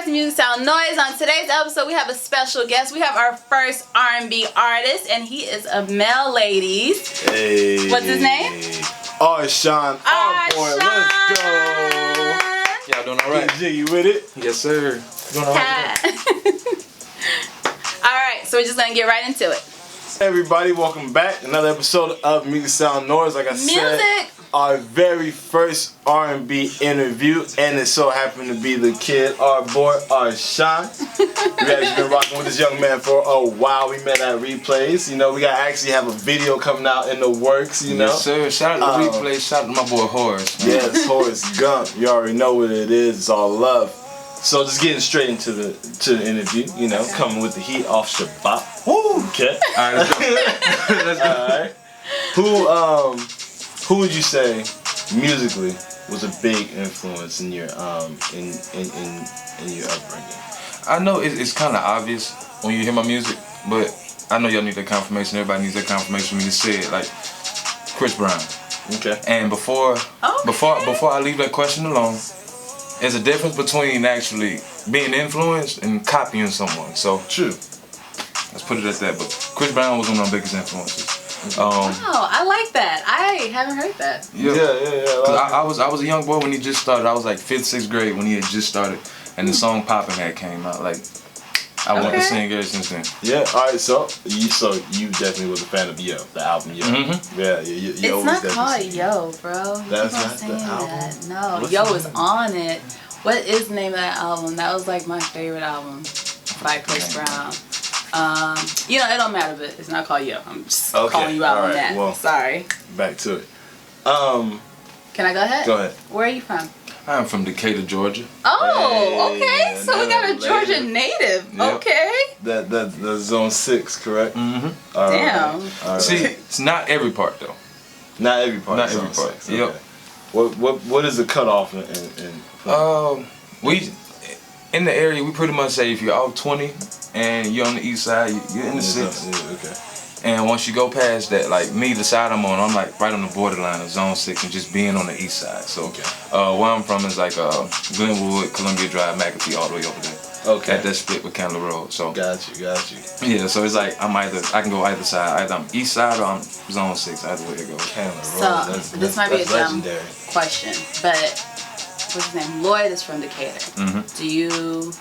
back to Music Sound Noise. On today's episode, we have a special guest. We have our first R&B artist, and he is a male, ladies. Hey. What's his name? Rshun. Our boy, let's go. Y'all doing all right? G, you with it? Yes, sir. Doing all right? All right, so we're just gonna get right into it. Hey everybody, welcome back. Another episode of Music Sound Noise. Like I said, our very first R&B interview, and it so happened to be the kid, our boy Rshun. We actually been rocking with this young man for a while. We met at Replays. You know, we got actually have a video coming out in the works. You know, yes, sir. Shout out to Replays. Shout out to my boy Horace. Man. Yes, Horace Gump. You already know what it is. It's all love. So just getting straight into the interview. You know, coming with the heat off Shabbat. Woo. Okay. All right, let's go. Let's go. All right. Who would you say musically was a big influence in your in your upbringing? I know it's kind of obvious when you hear my music, but I know y'all need that confirmation. Everybody needs that confirmation when you say it. Like Chris Brown. Okay. And before I leave that question alone, there's a difference between actually being influenced and copying someone. So true. Let's put it at that. But Chris Brown was one of my biggest influences. Wow, I like that. I haven't heard that. Yeah. Like I was a young boy when he just started. I was like 5th, 6th grade when he had just started, and the song "Poppin' had came out. Like I wanted to sing ever since then. Yeah. All right. So you definitely was a fan of Yo, the album Yo. Mm-hmm. Yeah. Yo it's not called Yo, bro. That's not not the album. that. No, What's Yo the is name? on it. What is the name of that album? That was like my favorite album by Chris Brown. You know, it don't matter, but it's not called Yo. I'm just calling you out on that. Well, sorry. Back to it. Can I go ahead? Go ahead. Where are you from? I'm from Decatur, Georgia. Oh, Hey, okay. So we got a Georgia native. native. Yep. Okay. That's Zone 6, correct? Mm-hmm. Damn. All right. See, it's not every part though. Not every part. Not is every Zone part. 6. Yep. Okay. What is the cutoff in We in the area we pretty much say if you're out 20 and you're on the east side, you're in the 6. Yeah, okay. And once you go past that, like me, the side I'm on, I'm like right on the borderline of Zone 6 and just being on the east side. So where I'm from is like Glenwood, Columbia Drive, McAfee, all the way over there. Okay. At that split with Candler Road. So Got you. yeah, so it's like I can go either side. Either I'm east side or I'm Zone 6. Either way it goes. Candler So Road. this might be a dumb legendary. question, but what's his name? Lloyd is from Decatur. Mm-hmm. Do you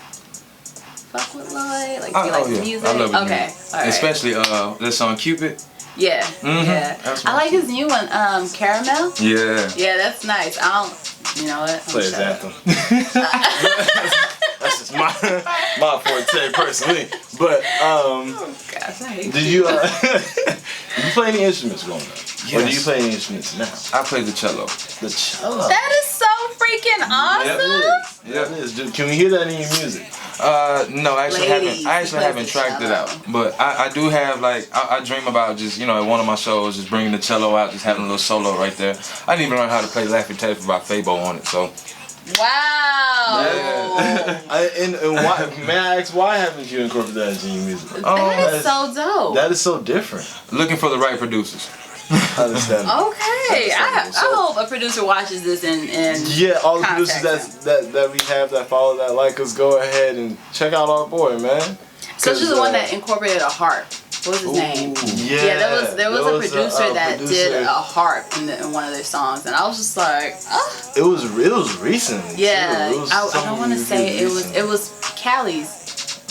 fuck with Lloyd? Like, do you like yeah. music? I love his okay, music. all right. Especially that song Cupid. Yeah, Mm-hmm. yeah. That's I like his new one, Caramel. Yeah. Yeah, that's nice. I don't. You know what? Play his anthem. That's just my forte personally. But Oh gosh, I hate did you did you play any instruments growing up? Yes. Or do you play any instruments now? I play the cello. The cello. That is so freaking awesome. Yeah, it is. Can we hear that in your music? No, I actually Ladies, haven't tracked it out. But I do have like I dream about just at one of my shows just bringing the cello out, just having a little solo right there. I didn't even learn how to play Laffy Taffy by Fabo on it. So Wow. And why, may I ask why haven't you incorporated that into your music? That is so dope. That is so different. looking for the right producers. Understand? Okay, I hope a producer watches this and Yeah, all the contact producers that we have that follow that like us, go ahead and check out our boy, man. especially the one that incorporated a harp. What was his name? Yeah, there was a producer that did a harp in one of their songs, and I was just like, oh. It was recent. Yeah, too. It was I don't want to say it recent. was Callie's,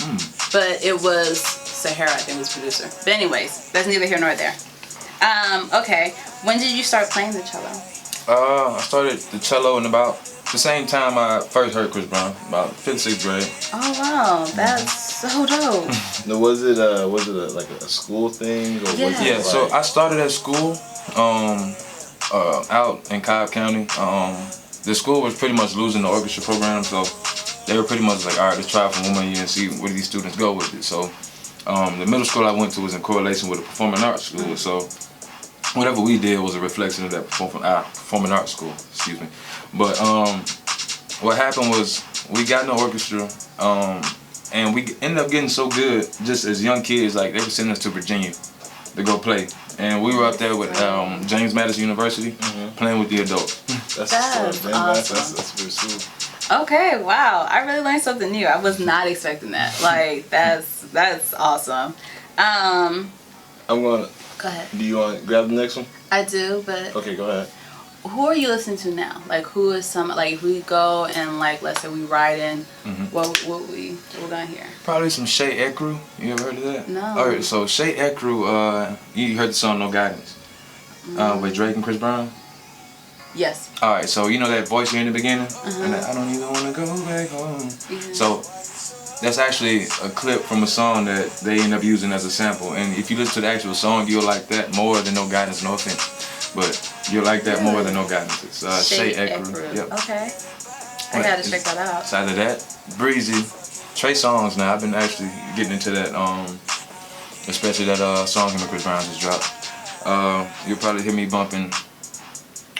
but it was Sahara, I think, was producer. But anyways, that's neither here nor there. Okay, when did you start playing the cello? I started the cello in about the same time I first heard Chris Brown, about 5th, 6th grade. Oh wow, that's so dope. No, was it like a school thing or was it Yeah, like, so I started at school out in Cobb County. The school was pretty much losing the orchestra program, so they were pretty much like, all right, let's try it for 1 more year and see where these students go with it. So the middle school I went to was in correlation with a performing arts school, so whatever we did was a reflection of that performing arts school, excuse me. But what happened was we got in the orchestra, and we ended up getting so good just as young kids, like they were sending us to Virginia to go play. And we were up there with James Madison University playing with the adults. That's awesome. that's pretty cool. Okay, wow. I really learned something new. I was not expecting that. Like, that's awesome. I'm gonna. Go ahead. Do you want to grab the next one? I do, but Okay, go ahead. who are you listening to now? Like, who is like, if we go and, like, let's say we ride in, what we gonna hear? Probably some Shay Ekru. You ever heard of that? No. Alright, so Shay Ekru, you heard the song No Guidance with Drake and Chris Brown? Yes. Alright, so you know that voice here in the beginning? And that, I don't even want to go back home. So that's actually a clip from a song that they end up using as a sample. And if you listen to the actual song, you'll like that more than No Guidance, no offense. But you'll like that more than No Guidance. It's Shay Ekru. Yep. Okay. I gotta check that out. Outside of that, Breezy, Trey Songz now. I've been actually getting into that, especially that song him and Chris Brown just dropped. You'll probably hear me bumping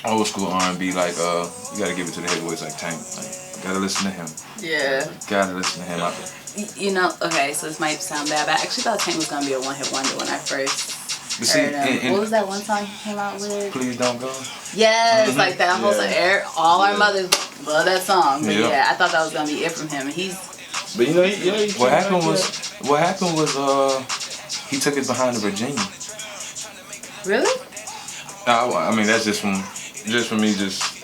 old school R&B, like you gotta give it to the heavyweights like Tank. Like, gotta listen to him. Yeah. Gotta listen to him. You know, okay, so this might sound bad, but I actually thought Tank was gonna be a one-hit wonder when I first heard him. What was that one song he came out with? Please Don't Go. Yes, like that whole song. All our mothers love that song. But yeah, I thought that was gonna be it from him. And he's. But you know, what happened was he took it behind the Virginia. Really? I mean, that's just from me,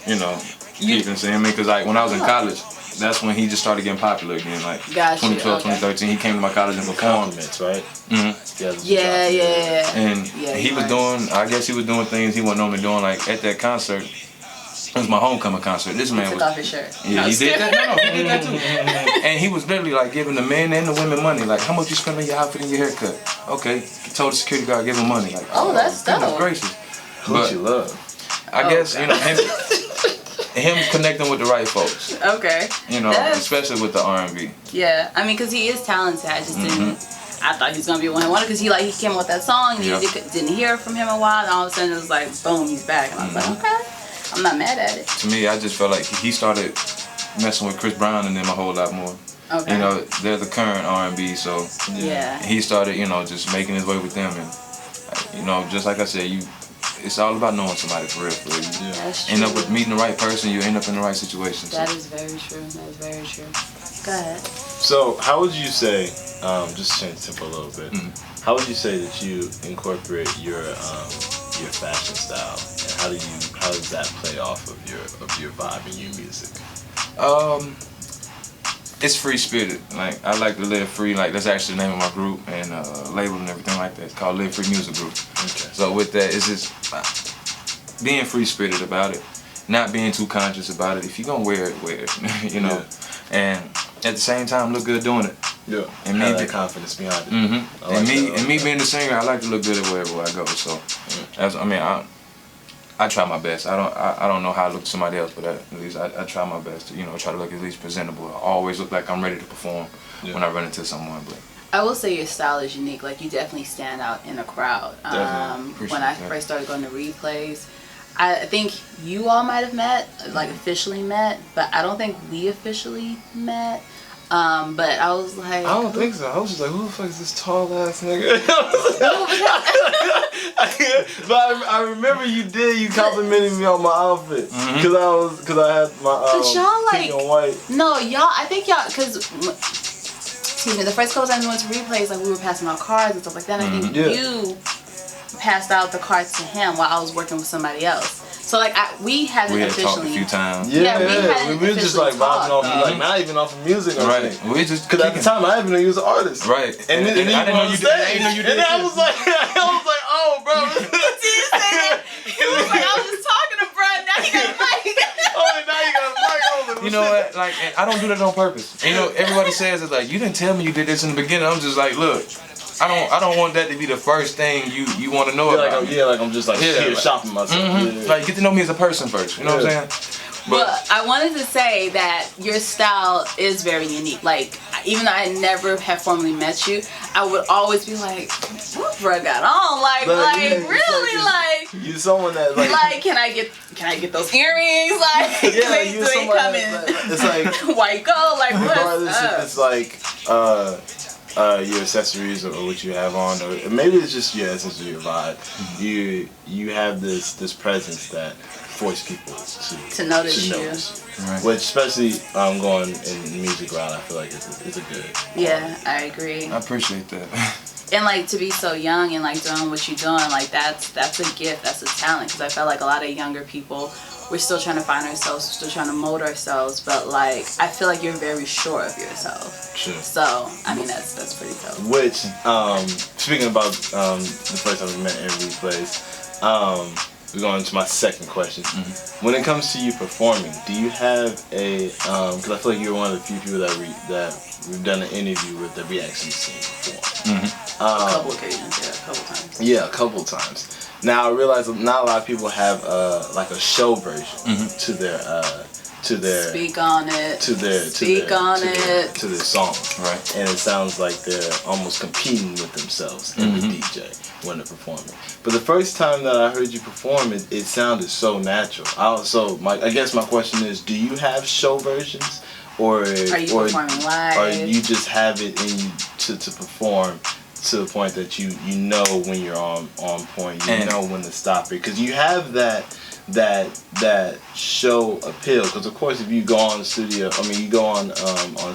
you know, keeping saying. I mean, because like when I was in college, that's when he just started getting popular again. Like 2012, 2013, he came to my college and performed. Right? Yeah. And he was doing, I guess he was doing things he wasn't normally doing. Like at that concert, it was my homecoming concert. This man took off his shirt. Yeah, he did that. No, he did that too. And he was literally like giving the men and the women money. Like, how much you spend on your outfit and your haircut? Okay, he told the security guard give him money. Like, that's dope. Gracious. What you love? I guess you know him connecting with the right folks. Okay. You know, especially with the R&B. Yeah, I mean, because he is talented. I just didn't. I thought he was gonna be one hit wonder because he came up with that song and you didn't hear from him a while, and all of a sudden it was like, boom, he's back, and I was like, okay, I'm not mad at it. To me, I just felt like he started messing with Chris Brown and them a whole lot more. Okay. You know, they're the current R&B, so he started, you know, just making his way with them, and you know, just like I said, it's all about knowing somebody for real. Yeah. That's true. End up with meeting the right person, you end up in the right situation. That is very true. That is very true. Go ahead. So, how would you say, just change the tempo a little bit, how would you say that you incorporate your fashion style, and how does that play off of your vibe and your music? It's free spirited. Like, I like to live free. Like, that's actually the name of my group and label and everything like that. It's called Live Free Music Group. Okay. So with that, it's just being free spirited about it, not being too conscious about it. If you're gonna wear it, you know, and at the same time look good doing it. Yeah. And have that confidence behind it. And me being the singer, I like to look good wherever I go. So that's, I mean, I try my best. I don't know how I look to somebody else, but at least I try my best to, you know, try to look at least presentable. I always look like I'm ready to perform when I run into someone. But I will say your style is unique. Like, you definitely stand out in a crowd. When I first started going to replays, I think you all might have met, like officially met, but I don't think we officially met. But I was like, I don't think so. I was just like, who the fuck is this tall ass nigga? But I remember you complimented me on my outfit because I had my pink and white. No, y'all. I think y'all excuse me. The first couple times we went to replays, like we were passing out cards and stuff like that. And I think you passed out the cards to him while I was working with somebody else. So like we had talked a few times. Yeah, we were just like vibing off, like not even off of music. Right. We just because at the time I didn't know you was an artist. Right. And then I didn't know you did. And I was like, oh, bro. He was like, I was just talking to bro. Now he got a mic. Now you got a mic. You know what? Like, I don't do that on purpose. And, you know, everybody says it's like, you didn't tell me you did this in the beginning. I'm just like, look. I don't want that to be the first thing you want to know about. Like I'm just like here shopping myself. Like, get to know me as a person first. You know what I'm saying? But I wanted to say that your style is very unique. Like, even though I never have formally met you, I would always be like, what bro got on? Like really, like you someone that like can I get those earrings? Like do they come in? It's like white gold. Like regardless what's up? if it's like your accessories or what you have on, or maybe it's just essentially your vibe. You have this presence that force people to notice you. Right. Which, especially going in music route, I feel like it's a good. Yeah, I agree. I appreciate that. And like to be so young and like doing what you're doing, like that's a gift, that's a talent. Because I felt like a lot of younger people, we're still trying to find ourselves, we're still trying to mold ourselves. But like I feel like you're very sure of yourself. Sure. So I mean that's pretty dope. Which speaking about the first time we met in replays, we're going to my second question. Mm-hmm. When it comes to you performing, do you have a because I feel like you're one of the few people that we've done an interview with that we actually seen before. Mm-hmm. A couple occasions, yeah, a couple times. Yeah, a couple times. Now I realize not a lot of people have like a show version to their speak on it. To their song. Right. And it sounds like they're almost competing with themselves and the DJ when they're performing. But the first time that I heard you perform it sounded so natural. I guess my question is, do you have show versions? Or are you performing live? Or you just have it in you to perform to the point that you know when you're on point, you know when to stop it, because you have that show appeal. Because of course, if you go on the studio, you go on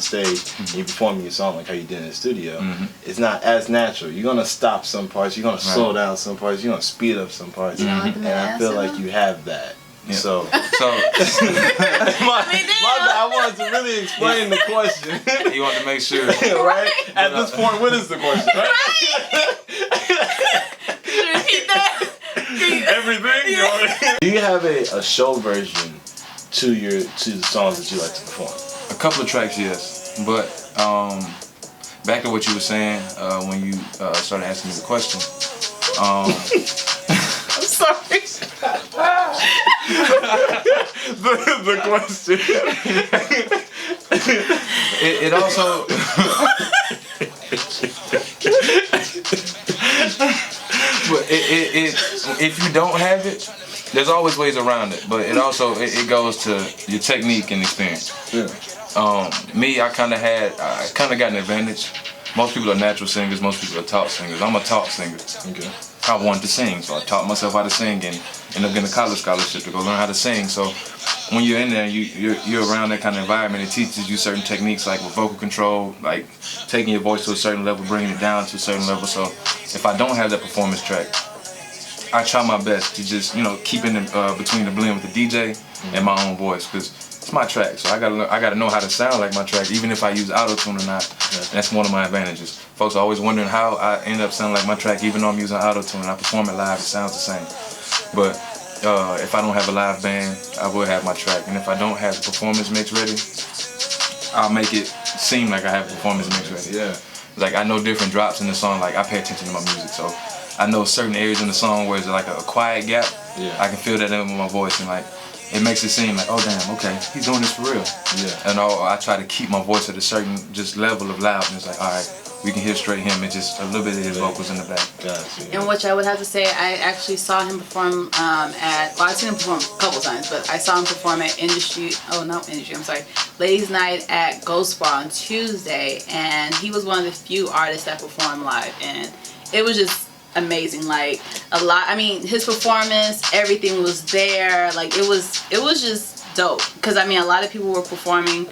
stage and you're performing your song like how you did in the studio, it's not as natural. You're gonna stop some parts, you're gonna slow down some parts, you're gonna speed up some parts, and I feel like you have that. Yeah. So my bad, I wanted to really explain the question. You want to make sure, right? At this point, what is the question? Right? Repeat that. Everything. Do you have a show version to the songs that you like to perform? A couple of tracks, yes. But back to what you were saying when you started asking me the question. I'm sorry. the question. It also. But if you don't have it, there's always ways around it. But it also it goes to your technique and experience. Yeah. Me, I kind of got an advantage. Most people are natural singers. Most people are taught singers. I'm a taught singer. Okay. I wanted to sing, so I taught myself how to sing and ended up getting a college scholarship to go learn how to sing. So when you're in there, you're around that kind of environment. It teaches you certain techniques like with vocal control, like taking your voice to a certain level, bringing it down to a certain level. So if I don't have that performance track, I try my best to just keep in between the blend with the DJ and my own voice, because it's my track. So I gotta know how to sound like my track, even if I use auto-tune or not. That's one of my advantages. Folks are always wondering how I end up sounding like my track, even though I'm using auto-tune and I perform it live, it sounds the same. But if I don't have a live band, I will have my track. And if I don't have the performance mix ready, I'll make it seem like I have a performance mix ready. Yeah. Like I know different drops in the song, like I pay attention to my music, so I know certain areas in the song where there's like a quiet gap. Yeah. I can feel that in with my voice, and like it makes it seem like, oh damn, okay, he's doing this for real. Yeah. And I try to keep my voice at a certain just level of loudness. Like, all right, we can hear straight him and just a little bit of his vocals in the back. Gotcha. And which I would have to say, I actually saw him perform I've seen him perform a couple times, but I saw him perform at Ladies Night at Ghost Bar on Tuesday, and he was one of the few artists that performed live, and it was just amazing. Like his performance, everything was there. Like it was just dope, because a lot of people were performing,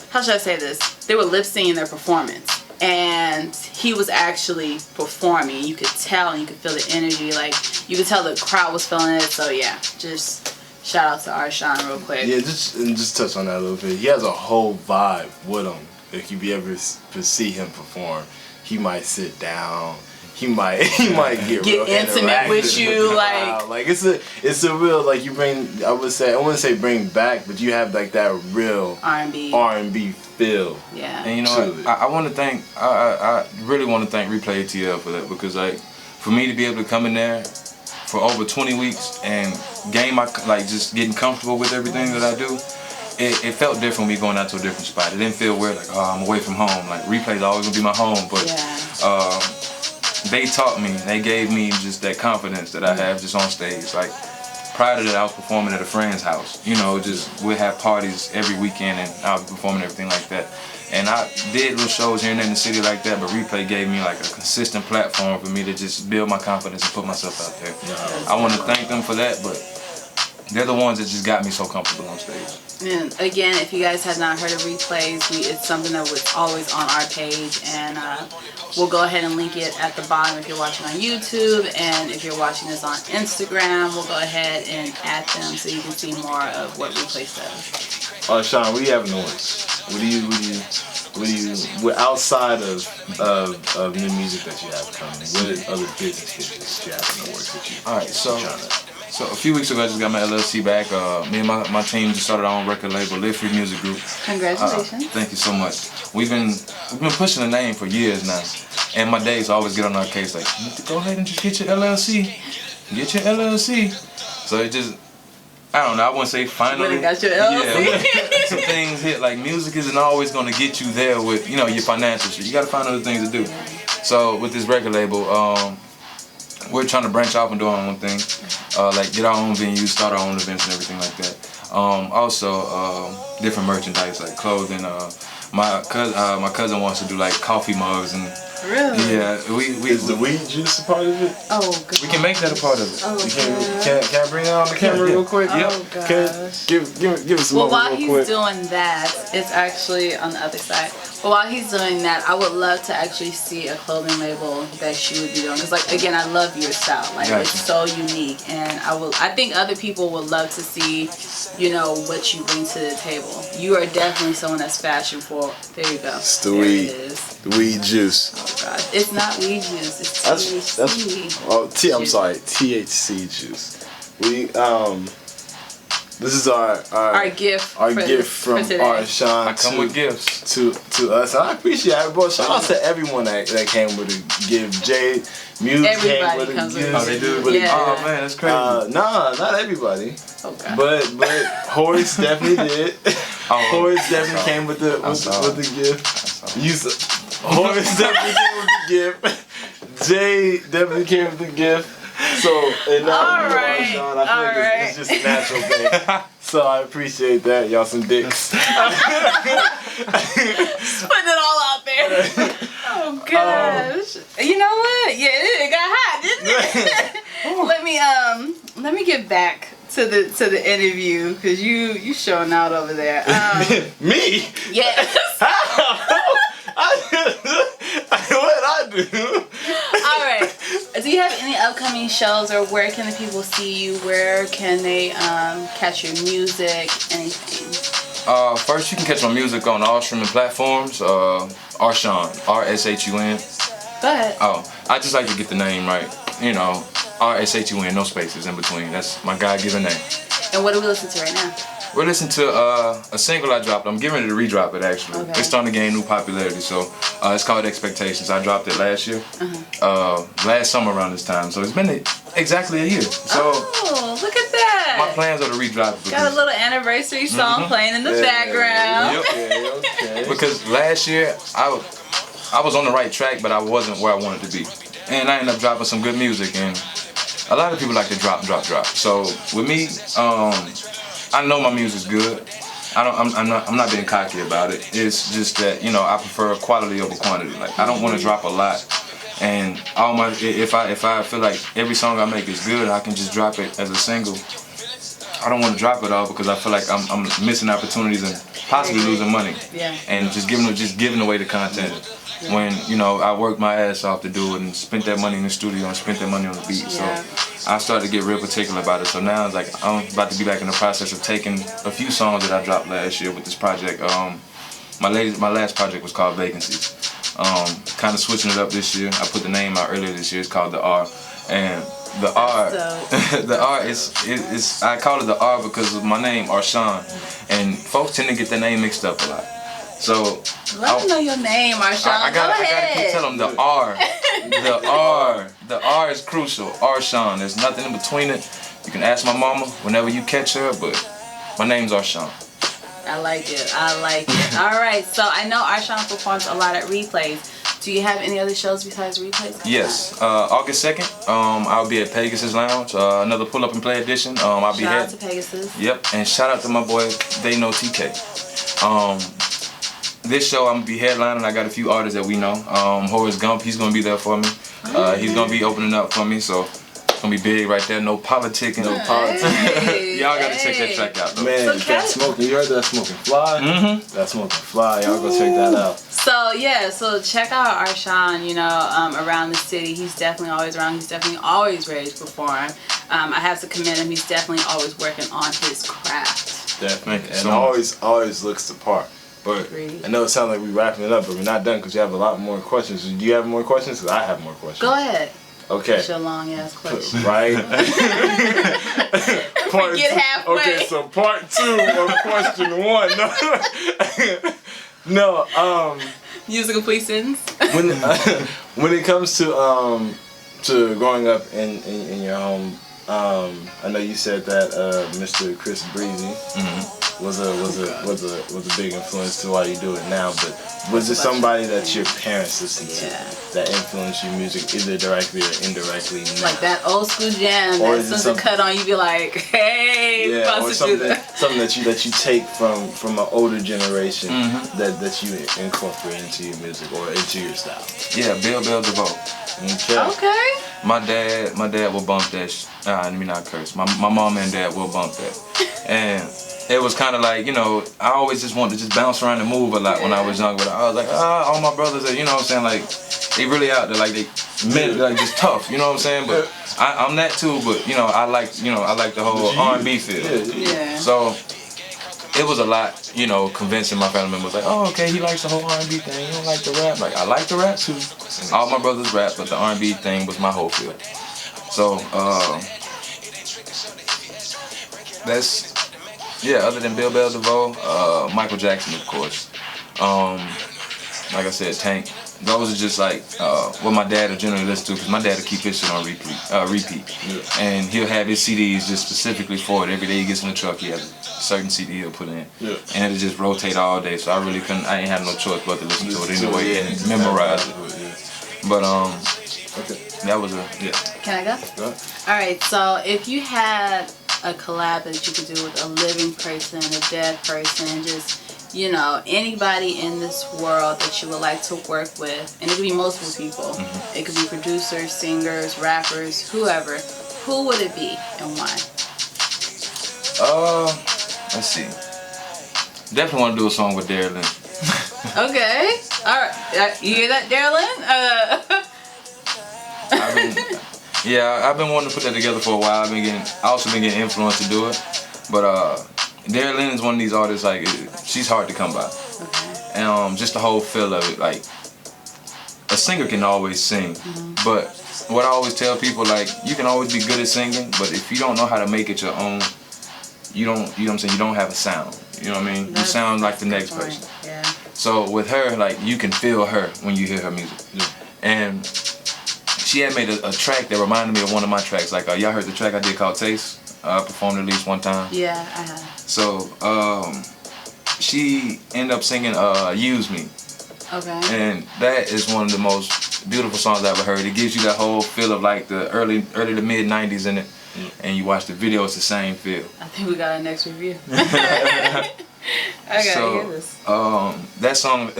how should I say this, they were lip syncing their performance, and he was actually performing. You could tell, and you could feel the energy, like you could tell the crowd was feeling it. So yeah, just shout out to Rshun real quick. Yeah, just touch on that a little bit. He has a whole vibe with him. If you ever see him perform, he might sit down. He might get real intimate with you, like it's a real, like you bring, I wouldn't say bring back, but you have like that real R&B feel. Yeah. And you know what, I want to thank, I really want to thank Replay ATL for that, because like for me to be able to come in there for over 20 weeks and gain my, like just getting comfortable with everything that I do, it felt different me going out to a different spot. It didn't feel weird, like, oh, I'm away from home. Like Replay's always gonna be my home, but they taught me, they gave me just that confidence that I have just on stage. Like prior to that, I was performing at a friend's house. Just we'd have parties every weekend and I was performing everything like that. And I did little shows here and there in the city like that, but Replay gave me like a consistent platform for me to just build my confidence and put myself out there. I want to thank them for that, but they're the ones that just got me so comfortable on stage. And again, if you guys have not heard of replays, it's something that was always on our page, and we'll go ahead and link it at the bottom if you're watching on YouTube, and if you're watching this on Instagram, we'll go ahead and add them so you can see more of what replays does. Sean, what do you have noise? What do you outside of new music that you have coming? What other business ventures do you have in the works that you? All right, so a few weeks ago I just got my LLC back. Me and my team just started our own record label, Live Free Music Group. Congratulations! Thank you so much. We've been pushing the name for years now, and my days always get on our case like, you need to go ahead and just get your LLC. Get your LLC. So it just, I don't know, I wouldn't say finally. You got your LLC? Yeah, some things hit, like music isn't always going to get you there with, your financial shit. You got to find other things to do. So with this record label, we're trying to branch off and do our own thing. Like get our own venues, start our own events and everything like that. Also, different merchandise like clothing. My cousin wants to do like coffee mugs and. Really? Yeah, is the weed juice a part of it? Oh, God. We can make that a part of it. Oh, can I bring it on the camera real quick? Oh, gosh. Give us some more real quick. Well, while he's doing that, it's actually on the other side. But while he's doing that, I would love to actually see a clothing label that you would be doing. Because, like, again, I love your style. Like, gotcha. It's so unique. And I think other people would love to see, what you bring to the table. You are definitely someone that's fashion forward. There you go. It's the weed. The weed juice. Oh, God. It's not weed juice. It's THC. I'm sorry. THC juice. This is our gift. Our gift from Rshun. I come with gifts to us. And I appreciate it, bro. Shout out to everyone that came with a gift. Jay, Music came with a gift. Oh, they do? Yeah. Oh man, that's crazy. Nah, not everybody. Oh, God. But Horace definitely did. Horace definitely came with the gift. Horace definitely came with the gift. Jay definitely came with the gift. So, and now all right. Rshun, I feel like it's just a natural thing. So I appreciate that. Y'all some dicks. Just putting it all out there. Oh, gosh. You know what? Yeah, it got hot, didn't it? Let me get back to the interview, because you showing out over there. Me? Yes. What did I do? All right. Do you have any upcoming shows, or where can the people see you? Where can they catch your music? Anything? First, you can catch my music on all streaming platforms. Rshun, Rshun. Go ahead. Oh, I just like to get the name right. Rshun, no spaces in between. That's my God-given name. And what do we listen to right now? We're listening to a single I dropped. I'm getting ready to re-drop it, actually. Okay. It's starting to gain new popularity, so it's called Expectations. I dropped it last year, last summer around this time, so it's been exactly a year. So look at that. My plans are to re-drop it. Got a little anniversary song playing in the background. Okay. Because last year, I was on the right track, but I wasn't where I wanted to be. And I ended up dropping some good music, and a lot of people like to drop. So with me, I know my music's good. I'm not being cocky about it. It's just that I prefer quality over quantity. Like I don't want to drop a lot, and if I feel like every song I make is good, I can just drop it as a single. I don't want to drop it all because I feel like I'm missing opportunities and possibly losing money. Yeah. And just giving away the content. Yeah. When I worked my ass off to do it and spent that money in the studio and spent that money on the beat. Yeah. So I started to get real particular about it. So now it's like I'm about to be back in the process of taking a few songs that I dropped last year with this project. My last project was called Vacancies. Kind of switching it up this year. I put the name out earlier this year. It's called The R. And the R, the R is I call it the R because of my name, Rshun. And folks tend to get the name mixed up a lot. So let them know your name, Rshun. I gotta keep telling them the R. The R is crucial. Rshun. There's nothing in between it. You can ask my mama whenever you catch her, but my name's Rshun. I like it. All right. So I know Rshun performs a lot at replays. Do you have any other shows besides replays? Yes. August 2nd, I'll be at Pegasus Lounge. Another Pull Up and Play edition. I'll be shout out to Pegasus. Yep. And shout out to my boy, They Know TK. This show I'm gonna be headlining. I got a few artists that we know. Horace Gump, he's gonna be there for me. He's gonna be opening up for me. So Gonna be big right there. No politicking. No politicking. Hey, y'all gotta check that track out though. Man, so that smoking. You heard that smoking fly? Mm-hmm. That smoking fly. Y'all go check that out. So yeah, so check out Rshun. You know, around the city, he's definitely always around. He's definitely always ready to perform. I have to commend him. He's definitely always working on his craft. Definitely, and always looks the part. But Agreed. I know it sounds like we're wrapping it up, but we're not done because you have a lot more questions. Do you have more questions? Because I have more questions. Go ahead. Okay. That's your long ass question. Right. Part Get halfway. Okay, so part 2 of question 1. No. Use a complete sentence. When it comes to growing up in your home, I know you said that Mr. Chris Breezy was a big influence to why you do it now. But was it somebody that your parents listened to that influenced your music either directly or indirectly? Now? Like that old school jam that as soon as it cut on, you be like, hey, or something that you take from an older generation that you incorporate into your music or into your style. Yeah, Bill DeVoe. Okay. My dad will bump that. Let me not curse. My mom and dad will bump that, and it was kind of like, you know, I always just wanted to just bounce around and move a lot when I was younger. But I was like, all my brothers are, you know what I'm saying, like they really out there, like they like just tough, you know what I'm saying. But I'm that too. But you know, I like the whole R&B feel. Yeah. So it was a lot, you know, convincing my family members like, oh, okay, he likes the whole R&B thing. You don't like the rap? Like, I like the rap too. All my brothers rap, but the R&B thing was my whole field. So that's other than Bill DeVoe, Michael Jackson, of course. Like I said, Tank. Those are just like what my dad will generally listen to, because my dad will keep his shit on repeat. And he'll have his CDs just specifically for it. Every day he gets in the truck, he has a certain CD he'll put in, and it'll just rotate all day. So I ain't had no choice but to listen to it anyway and memorize it. But that was Can I go? All right. So if you had a collab that you could do with a living person, a dead person, just, you know, anybody in this world that you would like to work with, and it could be multiple people. It could be producers, singers, rappers, whoever. Who would it be and why? Let's see. Definitely want to do a song with Darylyn. Okay. All right. You hear that, Darylyn? I've been wanting to put that together for a while. I also been getting influenced to do it. But Darylyn is one of these artists, like, she's hard to come by. Okay. And just the whole feel of it, like, a singer can always sing. But what I always tell people, like, you can always be good at singing, but if you don't know how to make it your own, you know what I'm saying, you don't have a sound. You know what I mean? You sound like the next person. Yeah. So with her, like, you can feel her when you hear her music. And she had made a track that reminded me of one of my tracks. Like, y'all heard the track I did called Taste? I performed at least one time. Yeah, I have. So she ended up singing Use Me. Okay. And that is one of the most beautiful songs I've ever heard. It gives you that whole feel of like the early to mid 90s in it. And you watch the video, it's the same feel. I think we got our next review. I gotta hear this. That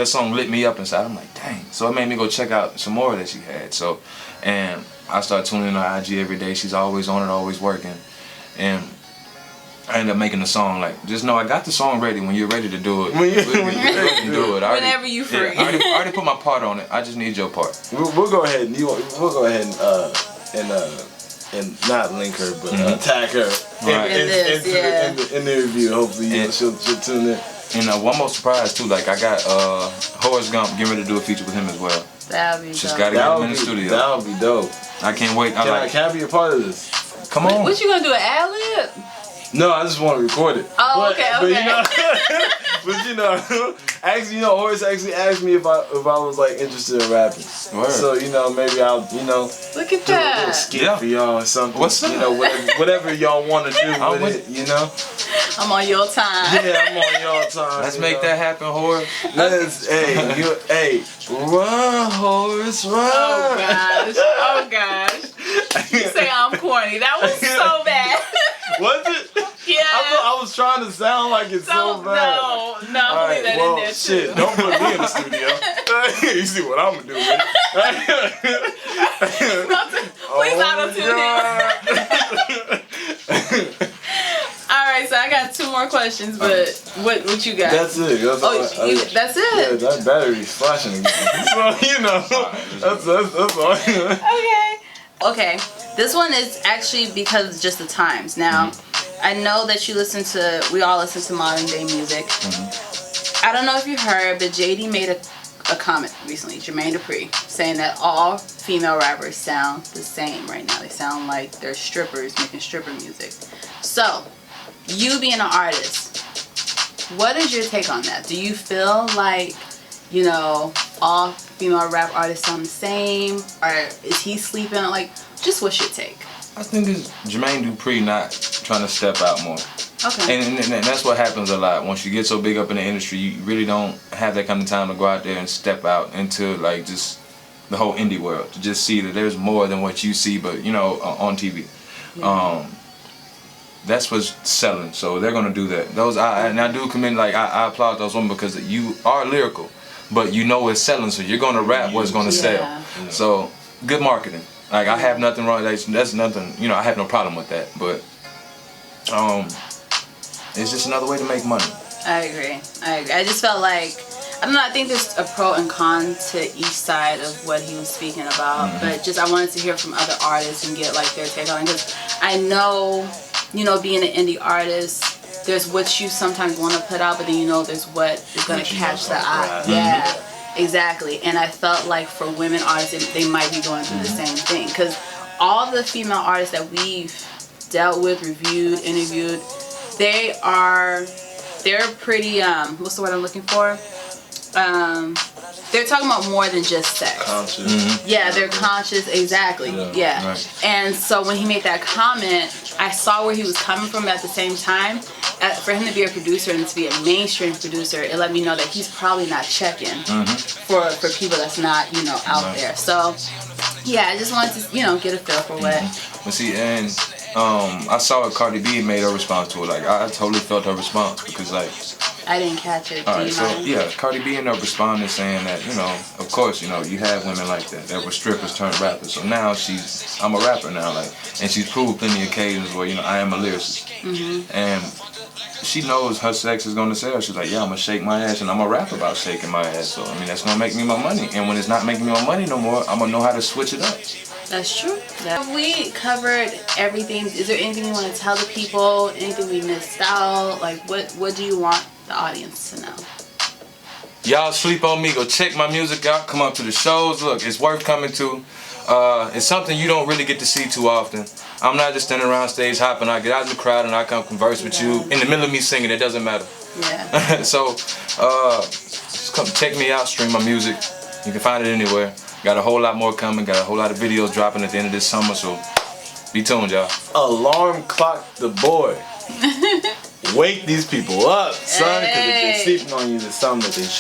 song lit me up inside. I'm like, dang. So it made me go check out some more that she had. So, and I started tuning in on IG every day. She's always on it, always working. And I ended up making the song. Like, just know I got the song ready. When you're ready to do it, we can do it. Whenever you free. Yeah, I already put my part on it. I just need your part. We'll go ahead and not link her, but tag her in the review. Hopefully, she'll tune in. And one more surprise too. Like, I got Horace Gump getting ready to do a feature with him as well. That'll be Just dope. gotta get him in the studio. That'll be dope. I can't wait. Can I be a part of this? Come on. What you gonna do, an ad-lib? No, I just want to record it. Oh, okay. But actually, Horace actually asked me if I was like interested in rapping. Word. So maybe I'll look at do that. a little skit for y'all or something. What's up? Whatever y'all want to do with it. I'm on your time. Yeah, I'm on your time. Let's make that happen, Horace. Hey, run, Horace, run. Oh gosh. You say I'm corny. That was so bad. Was it? Yeah. I was trying to sound like it's so bad. No, put that in there too. Shit, don't put me in the studio. You see what I'm gonna do, man. Please auto-tune it. Alright, so I got 2 more questions, but what you got? That's it. That's it? Yeah, that battery's flashing again. So, you know, that's all. Okay. This one is actually because just the times. Now, I know that we all listen to modern day music. I don't know if you heard, but JD made a comment recently, Jermaine Dupri, saying that all female rappers sound the same right now. They sound like they're strippers making stripper music. So, you being an artist, what is your take on that? Do you feel like, you know, all female rap artists sound the same? Or is he sleeping? Like, just what's your take? I think it's Jermaine Dupri not trying to step out more. Okay. And that's what happens a lot. Once you get so big up in the industry, you really don't have that kind of time to go out there and step out into like just the whole indie world. To just see that there's more than what you see, but you know, on TV. Yeah. That's what's selling. So they're gonna do that. I do commend, like I applaud those women because you are lyrical, but you know it's selling. So you're gonna rap what's gonna sell. Yeah. So good marketing. Like I have nothing wrong. That's nothing. You know, I have no problem with that. But it's just another way to make money. I agree. I just felt like, I don't know, I think there's a pro and con to each side of what he was speaking about, but just I wanted to hear from other artists and get like their take on it, because I know, you know, being an indie artist, there's what you sometimes want to put out, but then you know there's what is going to catch the eye. Yeah, exactly. And I felt like for women artists, they might be going through the same thing, because all the female artists that we've dealt with, reviewed, interviewed, they're pretty, what's the word I'm looking for? They're talking about more than just sex. Conscious. Yeah, they're conscious, exactly. Yeah. Right. And so when he made that comment, I saw where he was coming from, but at the same time, for him to be a producer and to be a mainstream producer, it let me know that he's probably not checking for people that's not, you know, out there. So, yeah, I just wanted to, you know, get a feel for what. But see, and I saw what Cardi B made her response to it. Like, I totally felt her response because, like, I didn't catch it. Alright, so yeah, Cardi B ended up responding saying that, you know, of course, you know, you have women like that were strippers turned rappers. So now I'm a rapper now, like, and she's proved plenty of occasions where, you know, I am a lyricist. And she knows her sex is gonna sell. She's like, yeah, I'm gonna shake my ass and I'm gonna rap about shaking my ass. So I mean, that's gonna make me my money. And when it's not making me my money no more, I'm gonna know how to switch it up. That's true. We covered everything. Is there anything you want to tell the people? Anything we missed out? Like, what do you want the audience to know? Y'all sleep on me. Go check my music out. Come up to the shows. Look, it's worth coming to. It's something you don't really get to see too often. I'm not just standing around stage hopping. I get out in the crowd and I come converse with you. In the middle of me singing, it doesn't matter. Yeah. So, just come check me out. Stream my music. You can find it anywhere. Got a whole lot more coming. Got a whole lot of videos dropping at the end of this summer. So, be tuned, y'all. Alarm clock the boy. Wake these people up, son, because if they're sleeping on you, there's something that they should.